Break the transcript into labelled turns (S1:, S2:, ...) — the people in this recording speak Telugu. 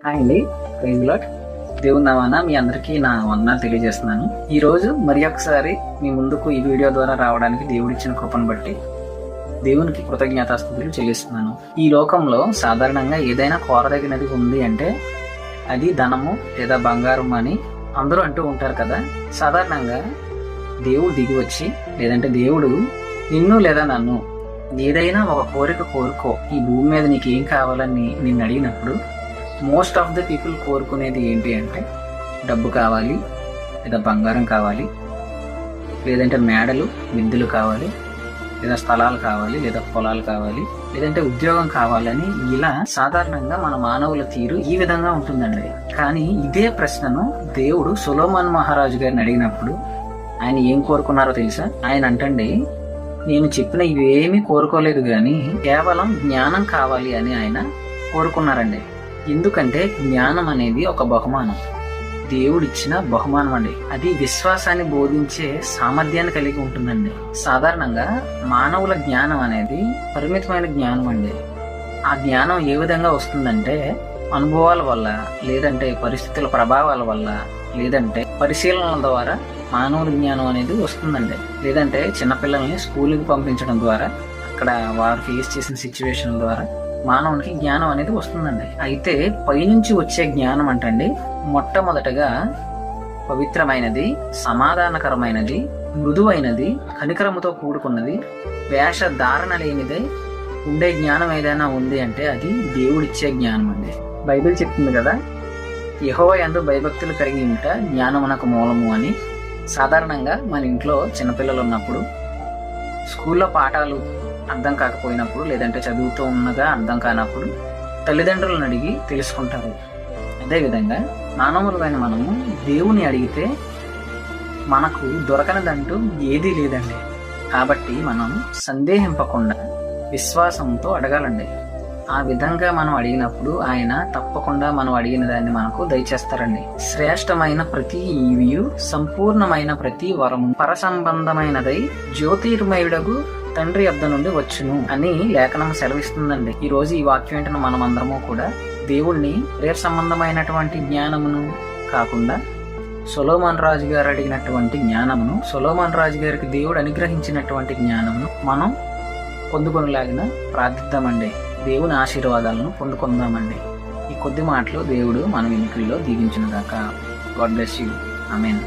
S1: హాయ్ అండి, ప్రైజ్ లార్డ్. దేవుని నామాన మీ అందరికీ నా వందనాలు తెలియజేస్తున్నాను. ఈ రోజు మరి ఒకసారి మీ ముందుకు ఈ వీడియో ద్వారా రావడానికి దేవుడిచ్చిన కృపను బట్టి దేవునికి కృతజ్ఞతాస్తుతులు చెల్లిస్తున్నాను. ఈ లోకంలో సాధారణంగా ఏదైనా కోరదగినది ఉంది అంటే అది ధనము లేదా బంగారం అని అందరూ అంటూ ఉంటారు కదా. సాధారణంగా దేవుడు దిగి వచ్చి లేదంటే దేవుడు నిన్ను లేదా నన్ను ఏదైనా ఒక కోరిక కోరుకో, ఈ భూమి మీద నీకు ఏం కావాలని నిన్ను అడిగినప్పుడు మోస్ట్ ఆఫ్ ద పీపుల్ కోరుకునేది ఏంటి అంటే డబ్బు కావాలి, లేదా బంగారం కావాలి, లేదంటే మేడలు మిద్దెలు కావాలి, లేదా స్థలాలు కావాలి, లేదా పొలాలు కావాలి, లేదంటే ఉద్యోగం కావాలని ఇలా సాధారణంగా మన మానవుల తీరు ఈ విధంగా ఉంటుందండి. కానీ ఇదే ప్రశ్నను దేవుడు సొలొమోన్ మహారాజు గారిని అడిగినప్పుడు ఆయన ఏం కోరుకున్నారో తెలుసా? ఆయన అంటండి, నేను చెప్పిన ఇవేమీ కోరుకోలేదు కానీ కేవలం జ్ఞానం కావాలి అని ఆయన కోరుకున్నారండి. ఎందుకంటే జ్ఞానం అనేది ఒక బహుమానం, దేవుడిచ్చిన బహుమానం అండి. అది విశ్వాసాన్ని బోధించే సామర్థ్యాన్ని కలిగి ఉంటుందండి. సాధారణంగా మానవుల జ్ఞానం అనేది పరిమితమైన జ్ఞానం అండి. ఆ జ్ఞానం ఏ విధంగా వస్తుందంటే అనుభవాల వల్ల, లేదంటే పరిస్థితుల ప్రభావాల వల్ల, లేదంటే పరిశీలనల ద్వారా మానవుల జ్ఞానం అనేది వస్తుందండి. లేదంటే చిన్నపిల్లల్ని స్కూల్కి పంపించడం ద్వారా అక్కడ వారు ఫేస్ చేసిన సిచ్యువేషన్ ద్వారా మానవునికి జ్ఞానం అనేది వస్తుందండి. అయితే పైనుంచి వచ్చే జ్ఞానం అంటండి మొట్టమొదటగా పవిత్రమైనది, సమాధానకరమైనది, మృదువైనది, కనికరముతో కూడుకున్నది, వేషధారణ లేనిదే ఉండే జ్ఞానం ఏదైనా ఉంది అంటే అది దేవుడిచ్చే జ్ఞానం అండి. బైబిల్ చెప్తుంది కదా, యెహోవా యందు భయభక్తులు కలిగి ఉంట జ్ఞానమునకు మూలము అని. సాధారణంగా మన ఇంట్లో చిన్నపిల్లలు ఉన్నప్పుడు స్కూల్లో పాఠాలు అర్థం కాకపోయినప్పుడు, లేదంటే చదువుతూ ఉన్నగా అర్థం కానప్పుడు తల్లిదండ్రులను అడిగి తెలుసుకుంటారు. అదేవిధంగా మానవులైన మనము దేవుని అడిగితే మనకు దొరకనిదంటూ ఏదీ లేదండి. కాబట్టి మనం సందేహింపకుండా విశ్వాసంతో అడగాలండి. ఆ విధంగా మనం అడిగినప్పుడు ఆయన తప్పకుండా మనం అడిగిన దాన్ని మనకు దయచేస్తారండి. శ్రేష్టమైన ప్రతి ఈవియు, సంపూర్ణమైన ప్రతి వరము పరసంబంధమైనదై జ్యోతిర్మయుడగు తండ్రి యొద్ద నుండి వచ్చును అని లేఖనం సెలవిస్తుందండి. ఈ రోజు ఈ వాక్యం ఏంటంటే మనం అందరము కూడా దేవుణ్ణి ప్రేర సంబంధమైనటువంటి జ్ఞానమును కాకుండా సొలొమోన్ రాజు గారు అడిగినటువంటి జ్ఞానమును, సొలొమోన్ రాజు గారికి దేవుడు అనుగ్రహించినటువంటి జ్ఞానమును మనం పొందుకొనిలాగిన ప్రార్థిద్దామండి. దేవుని ఆశీర్వాదాలను పొందుకుందామండి. ఈ కొద్ది మాటలు దేవుడు మన వెనుకల్లో దీవించును గాక. God bless you. ఆమేన్.